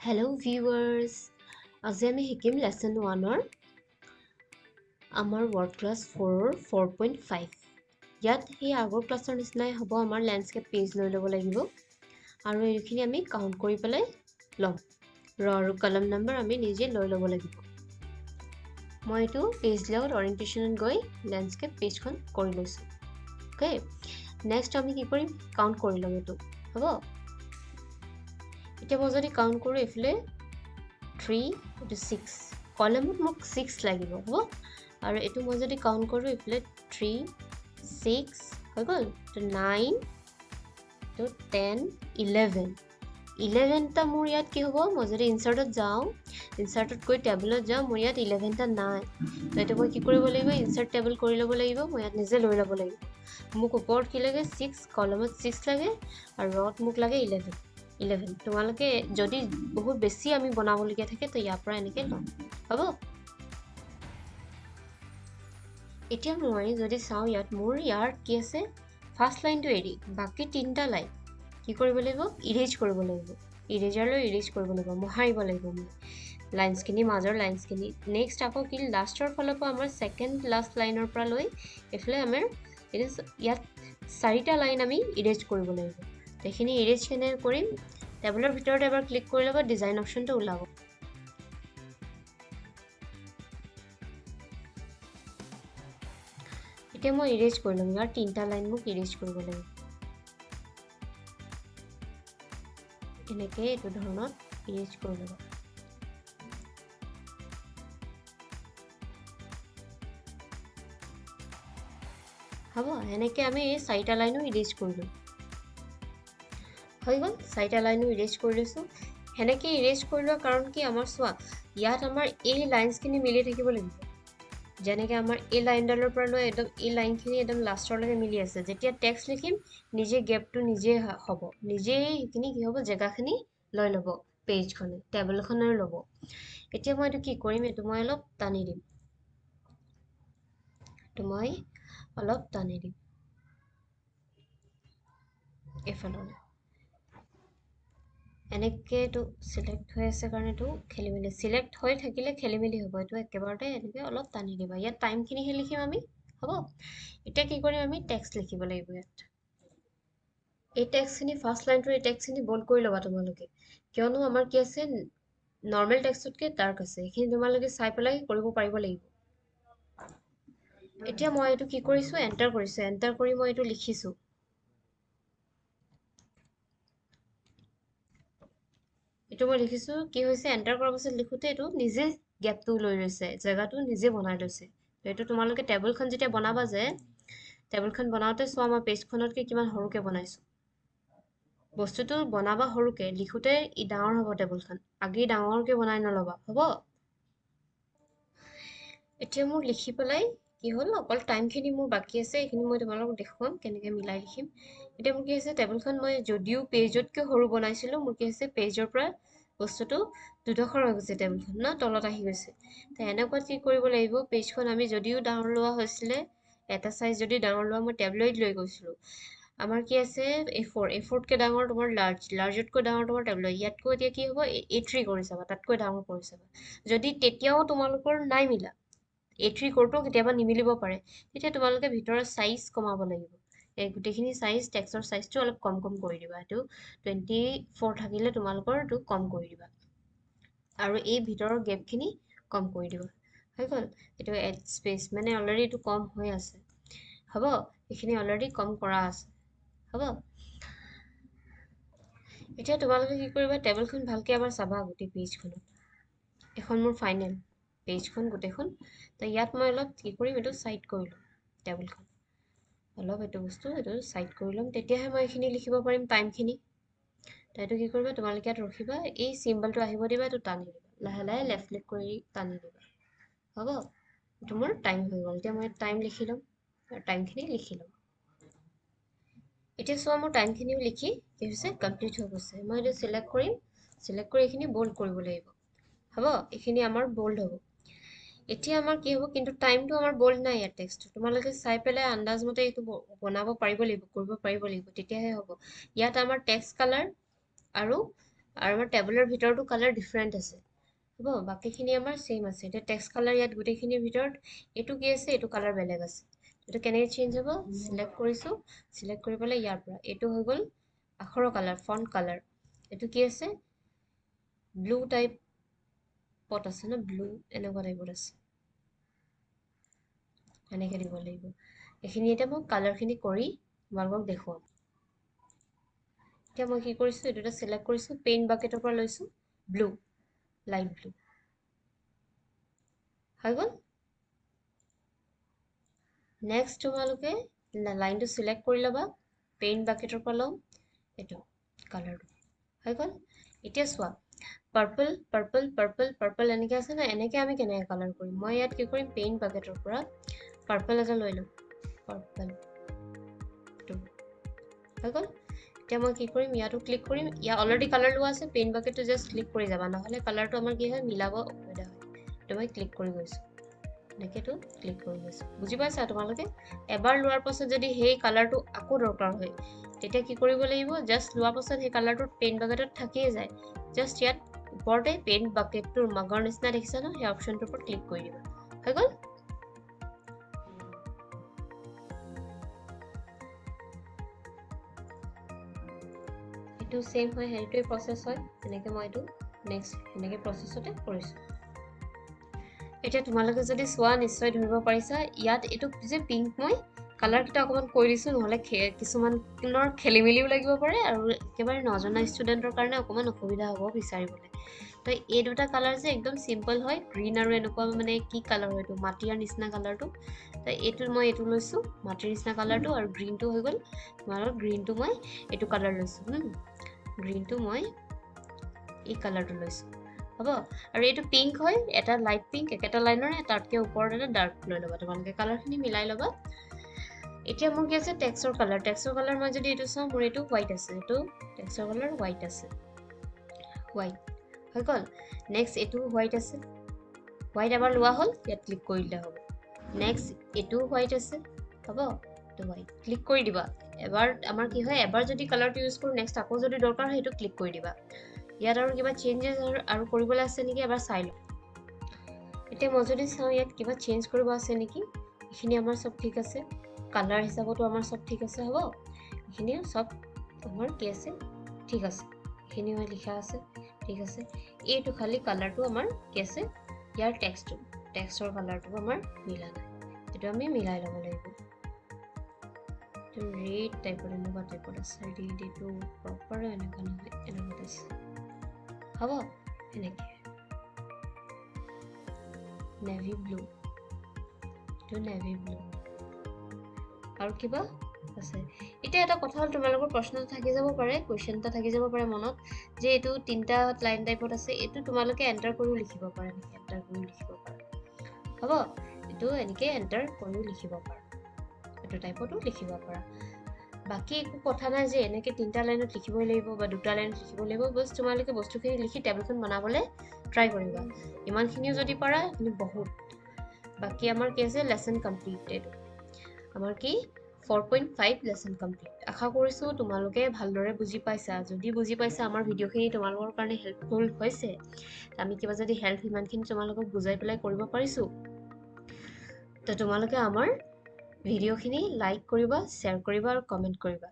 Hello viewers, আজি আমি শিকিম lesson 1 আমাৰ word class 4 4.5 ইয়াত সেই আগৰ ক্লাছৰ নিচিনাই হ'ব আমাৰ landscape page লৈ ল'ব লাগিব আৰু এইখিনি আমি কাউন্ট কৰি পেলাই ল'ম ৰ আৰু কলম নম্বৰ আমি নিজে লৈ ল'ব লাগিব মই এইটো page layout orientation গৈ landscape pageখন কৰি লৈছো okay next আমি কি কৰিম কাউন্ট কৰি ল'ম এইটো হ'ব এতিয়া মই যদি কাউন্ট কৰো এফালে 3 to 6 কলমত মোক 6 লাগিব হ'ব আৰু এটো মই যদি কাউন্ট কৰো এফালে 3 6 হৈ গল তো 9 তো 10 11 11 টা মোৰ ইয়াত কি হ'ব মই যদি ইনসাৰ্টত যাও ইনসাৰ্টত গৈ টেবুলত যাও মোৰ ইয়াত 11 টা নাই তো এটো মই কি কৰিব লাগিব ইনসাৰ্ট টেবুল কৰি ল'ব লাগিব মই ইয়াত নিজে লৈ ল'ব লাগিব মোক ওপৰত কি লাগে 6 কলমত 6 লাগে আৰু ৰত মোক লাগে 11 তোমালোকে যদি বহুত বেছি আমি বনাবলগীয়া থাকে তো ইয়াৰ পৰা এনেকৈ লম হ'ব এতিয়া মই যদি চাও ইয়াত মোৰ ইয়াৰ কি আছে ফাৰ্স্ট লাইনটো এৰি বাকি তিনটা লাইন কি কৰিব লাগিব ইৰেজ কৰিব লাগিব ইৰেজাৰলৈ ইৰেজ কৰিব লাগিব মহাৰিব লাগিব মই লাইনছখিনি মাজৰ লাইনছখিনি নেক্সট আকৌ কি লাষ্টৰ ফালৰ পৰা আমাৰ সেকেন্ড লাষ্ট লাইনৰ পৰা লৈ এফালে আমাৰ ইয়াত চাৰিটা লাইন আমি ইৰেজ কৰিব লাগিব এইখিনি ইৰেজ কেনে কৰিম টেবুলৰ ভিতৰত এবাৰ ক্লিক কৰি ল'ব ডিজাইন অপচনটো ওলাব এতিয়া মই ইৰেজ কৰি লম ইয়াৰ তিনটা লাইন মোক ইৰেজ কৰিব লাগিব এনেকৈ এইটো ধৰণত ইৰেজ কৰি ল'ব হ'ব এনেকৈ আমি এই চাৰিটা লাইনো ইৰেজ কৰিলো হৈ গ'ল চাৰিটা লাইনো ইৰেজ কৰি লৈছো হেনেকে ইৰেজ কৰি লোৱাৰ কাৰণ কি আমাৰ চোৱা ইয়াত আমাৰ এই লাইনছখিনি মিলি থাকিব লাগিব যেনেকৈ আমাৰ এই লাইনডালৰ পৰা লৈ একদম এই লাইনখিনি একদম লাষ্টৰলৈকে মিলি আছে যেতিয়া টেক্সট লিখিম নিজে গেপটো নিজে হ'ব নিজে এইখিনি কি হ'ব জেগাখিনি লৈ ল'ব পেজখনে টেবুলখনৰ ল'ব এতিয়া মই এইটো কি কৰিম এইটো মই অলপ টানি দিম এফাললৈ এনেকৈ এইটো সিলেক্ট হৈ আছে কাৰণ এইটো খেলিমেলি সিলেক্ট হৈ থাকিলে খেলিমেলি হ'ব এইটো একেবাৰতে এনেকৈ অলপ টানি দিবা ইয়াত টাইমখিনিহে লিখিম আমি হ'ব এতিয়া কি কৰিম আমি টেক্সট লিখিব লাগিব ইয়াত এই টেক্সটখিনি ফাৰ্স্ট লাইনটোৰ এই টেক্সটখিনি বোল্ড কৰি ল'বা তোমালোকে কিয়নো আমাৰ কি আছে নৰ্মেল টেক্সটতকৈ ডাৰ্ক আছে এইখিনি তোমালোকে চাই পেলাই কৰিব পাৰিব লাগিব এতিয়া মই এইটো কি কৰিছো এন্টাৰ কৰিছো এন্টাৰ কৰি মই এইটো লিখিছো এইটো মই লিখিছো কি হৈছে এন্টাৰ কৰাৰ পাছত লিখোতে এইটো নিজে গ্যাপটো লৈ লৈছে জায়গাটো নিজে বনাই লৈছে এইটো তোমালোকে টেবুলখন যেতিয়া বনাবা যে টেবুলখন বনাওতে চোৱা মই পেজখনতকৈ কিমান সৰুকে বনাইছো বস্তুটো বনাবা সৰুকে লিখোতে ই ডাঙৰ হ'ব টেবুলখন আগে ডাঙৰকে বনাই নলবা হ'ব এতিয়া মোৰ লিখি পেলাই কি হ'ল অকল টাইমখিনি মোৰ বাকি আছে এইখিনি মই তোমালোকক দেখুৱাম কেনেকৈ মিলাই লিখিম এতিয়া মোৰ কি হৈছে টেবুলখন মই যদিও পেজতকৈ সৰু বনাইছিলো মোৰ কি হৈছে পেজৰ পৰা বস্তুটো দুডখৰ হৈ গৈছে টেবুলখন না তলত আহি গৈছে তো এনেকুৱা কি কৰিব লাগিব পেজখন আমি যদিও ডাঙৰ লোৱা হৈছিলে এটা সাইজ যদি ডাঙৰ লোৱা মই টেবলেট লৈ গৈছিলো আমাৰ কি আছে A4তকৈ ডাঙৰ তোমাৰ লাৰ্জতকৈ ডাঙৰ তোমাৰ টেবলেট ইয়াতকৈ এতিয়া কি হ'ব A3 কৰি চাবা তাতকৈ ডাঙৰ কৰি চাবা যদি তেতিয়াও তোমালোকৰ নাই মিলা A3 কোডটো কেতিয়াবা নিমিলিব পাৰে তেতিয়া তোমালোকে ভিতৰৰ সাইজ কমাব লাগিব এই গুটেখিনি সাইজ টেক্সটৰ সাইজটো অলপ কম কৰি দিবা এটো 24 থাকিলে তোমালোকৰ এটো কম কৰি দিবা আৰু এই ভিতৰৰ গ্যাপখিনি কম কৰি দিবা হৈ গল এটো এড স্পেস মানে অলৰেডি এটো কম হৈ আছে হ'ব এইখিনি অলৰেডি কম কৰা আছে হ'ব এতিয়া তোমালোকে কি কৰিবা টেবুলখন ভালকে এবাৰ চাবা গুটি পেজখনত এখন মোৰ ফাইনেল পেজখন গুটেখন তো ইয়াত মই অলপ কি কৰিম এটো সাইড কৰি লম টেবুলখন অলপ এটো বস্তু এটো সাইড কৰি লম তেতিয়াহে মই এখিনি লিখিব পাৰিম টাইমখিনি তো এটো কি কৰিবা তোমালোকে ইয়াত ৰখিবা এই সিম্বলটো আহিব দিবা এটো টানি দিবা লাহে লাহে লেফট ক্লিক কৰি টানি দিবা হ'ব এটো মোৰ টাইম হৈ গ'ল এতিয়া মই টাইম লিখি লম টাইমখিনি লিখি লম এতিয়া সো মোৰ টাইমখিনিও লিখি কি হৈছে কমপ্লিট হৈ গৈছে মই এটো সিলেক্ট কৰিম সিলেক্ট কৰি এখিনি বোল্ড কৰিব লাগিব হ'ব এখিনি আমাৰ বোল্ড হ'ব এতিয়া আমাৰ কি হ'ব কিন্তু টাইমটো আমাৰ বোল্ড নাই ইয়াত টেক্সট তোমালোকে চাই পেলাই আন্দাজ মতে এইটো বনাব পাৰিব লাগিব কৰিব পাৰিব লাগিব তেতিয়াহে হ'ব ইয়াত আমাৰ টেক্সট কালাৰ আৰু আৰু আমাৰ টেবুলৰ ভিতৰতো কালাৰ ডিফাৰেণ্ট আছে হ'ব বাকীখিনি আমাৰ সেম আছে এতিয়া টেক্সট কালাৰ ইয়াত গোটেইখিনিৰ ভিতৰত এইটো কি আছে এইটো কালাৰ বেলেগ আছে এইটো কেনেকৈ চেঞ্জ হ'ব সিলেক্ট কৰিছোঁ সিলেক্ট কৰি পেলাই ইয়াৰ পৰা এইটো হৈ গ'ল আখৰৰ কালাৰ ফন্ট কালাৰ এইটো কি আছে ব্লু টাইপত আছে ন ব্লু এনেকুৱা টাইপত আছে এনেকৈ দিব লাগিব এইখিনি এতিয়া মই কালাৰখিনি কৰি তোমালোকক দেখুৱাম এতিয়া মই কি কৰিছোঁ এইটো এটা চিলেক্ট কৰিছোঁ পেইণ্ট বাকেটৰ পৰা লৈছোঁ ব্লু লাইট ব্লু হৈ গ'ল নেক্সট তোমালোকে লাইনটো চিলেক্ট কৰি ল'বা পেইণ্ট বাকেটৰ পৰা ল'ম এইটো কালাৰটো হৈ গ'ল এতিয়া চোৱা পাৰ্পল পাৰ্পল পাৰ্পল পাৰ্পল এনেকৈ আছে ন এনেকৈ আমি কেনেকৈ কালাৰ কৰিম মই ইয়াত কি কৰিম পেইণ্ট বাকেটৰ পৰা পাৰ্পল এটা লৈ ল'ম পাৰ্পল হৈ গ'ল এতিয়া মই কি কৰিম ইয়াতো ক্লিক কৰিম ইয়াত অলৰেডি কালাৰ লোৱা আছে পেইণ্ট বাকেটটো জাষ্ট ক্লিক কৰি যাবা নহ'লে কালাৰটো আমাৰ কি হয় মিলাব অসুবিধা হয় তো মই ক্লিক কৰি গৈছোঁ এনেকৈতো ক্লিক কৰি গৈছোঁ বুজি পাইছা তোমালোকে এবাৰ লোৱাৰ পাছত যদি সেই কালাৰটো আকৌ দৰকাৰ হয় তেতিয়া কি কৰিব লাগিব জাষ্ট লোৱাৰ পাছত সেই কালাৰটো পেইণ্ট বাকেটত থাকিয়ে যায় জাষ্ট ইয়াত ওপৰতে পেইণ্ট বাকেটটোৰ মাগৰ নিচিনা দেখিছা ন সেই অপশ্যনটোৰ ওপৰত ক্লিক কৰি দিবা হৈ গ'ল এইটো সেম হয় সেইটোৱে প্ৰচেছ হয় এনেকৈ মই এইটো নেক্সট এনেকৈ প্ৰচেছতে কৰিছোঁ এতিয়া তোমালোকে যদি চোৱা নিশ্চয় ধৰিব পাৰিছা ইয়াত এইটো যে পিংক মই কালাৰকেইটা অকণমান কৈ দিছোঁ নহ'লে কিছুমানৰ খেলি মেলিও লাগিব পাৰে আৰু একেবাৰে নজনা ষ্টুডেণ্টৰ কাৰণে অকণমান অসুবিধা হ'ব বিচাৰিবলৈ তো এই দুটা কালাৰ যে একদম চিম্পল হয় গ্ৰীণ আৰু এনেকুৱা মানে কি কালাৰ হয় এইটো মাটিৰ নিচিনা কালাৰটো তো এইটো মই এইটো লৈছোঁ মাটিৰ নিচিনা কালাৰটো আৰু গ্ৰীণটো হৈ গ'ল তোমালোকৰ গ্ৰীণটো মই এইটো কালাৰ লৈছোঁ গ্ৰীণটো মই এই কালাৰটো লৈছোঁ হ'ব আৰু এইটো পিংক হয় এটা লাইট পিংক একেটা লাইনৰে তাতকৈ ওপৰত এটা ডাৰ্ক লৈ ল'বা তোমালোকে কালাৰখিনি মিলাই ল'বা এতিয়া মোৰ কি আছে টেক্সৰ কালাৰ মই যদি এইটো চাওঁ মোৰ এইটো হোৱাইট আছে এইটো টেক্সৰ কালাৰ হোৱাইট আছে হোৱাইট হৈ গ'ল নেক্সট এইটো হোৱাইট আছে হোৱাইট এবাৰ লোৱা হ'ল ইয়াত ক্লিক কৰি দিলে হ'ব নেক্সট এইটো হোৱাইট আছে হ'ব এইটো হোৱাইট ক্লিক কৰি দিবা এবাৰ আমাৰ কি হয় এবাৰ যদি কালাৰটো ইউজ কৰোঁ নেক্সট আকৌ যদি দৰকাৰ হয় সেইটো ক্লিক কৰি দিবা ইয়াত আৰু কিবা চেঞ্জেছ আৰু কৰিবলৈ আছে নেকি এবাৰ চাই লওঁ এতিয়া মই যদি চাওঁ ইয়াত কিবা চেঞ্জ কৰিব আছে নেকি এইখিনি আমাৰ চব ঠিক আছে কালাৰ হিচাপতো আমাৰ চব ঠিক আছে হ'ব এইখিনি চব আমাৰ কি আছে ঠিক আছে এইখিনি মই লিখা আছে ঠিক আছে এইটো খালি কালাৰটো আমাৰ কি আছে ইয়াৰ টেক্সটৰ কালাৰটো আমাৰ মিলা নাই এইটো আমি মিলাই ল'ব লাগিব ৰেড টাইপৰ এনেকুৱা টাইপত আছে ৰেড এইটো প্ৰপাৰ এনেকুৱা নহয় এনেকুৱা আছে হ'ব এনেকৈ নেভি ব্লু এইটো নেভি ব্লু আৰু কিবা আছে এতিয়া এটা কথা হ'ল তোমালোকৰ প্ৰশ্ন থাকি যাব পাৰে কুৱেশ্যন এটা থাকি যাব পাৰে মনত যে এইটো তিনিটা লাইন টাইপত আছে এইটো তোমালোকে এণ্টাৰ কৰিও লিখিব পাৰা এনেকৈ এণ্টাৰ কৰিও লিখিব পাৰা হ'ব এইটো এনেকৈ এণ্টাৰ কৰিও লিখিব পাৰা এইটো টাইপতো লিখিব পাৰা বাকী একো কথা নাই যে এনেকৈ তিনিটা লাইনত লিখিবই লাগিব বা দুটা লাইনত লিখিব লাগিব বছ তোমালোকে বস্তুখিনি লিখি টেবুলখন বনাবলৈ ট্ৰাই কৰিবা ইমানখিনিও যদি পাৰা সেইখিনি বহুত বাকী আমাৰ কি আছে লেচন কমপ্লিটেড আমাৰ কি 4.5 লেচন কমপ্লিট আশা কৰিছোঁ তোমালোকে ভালদৰে বুজি পাইছা যদি বুজি পাইছা আমাৰ ভিডিঅ'খিনি তোমালোকৰ কাৰণে হেল্পফুল হৈছে আমি কিবা যদি হেল্প ইমানখিনি তোমালোকক বুজাই পেলাই কৰিব পাৰিছোঁ তো তোমালোকে আমাৰ ভিডিঅ'খিনি লাইক কৰিবা শ্বেয়াৰ কৰিবা আৰু কমেণ্ট কৰিবা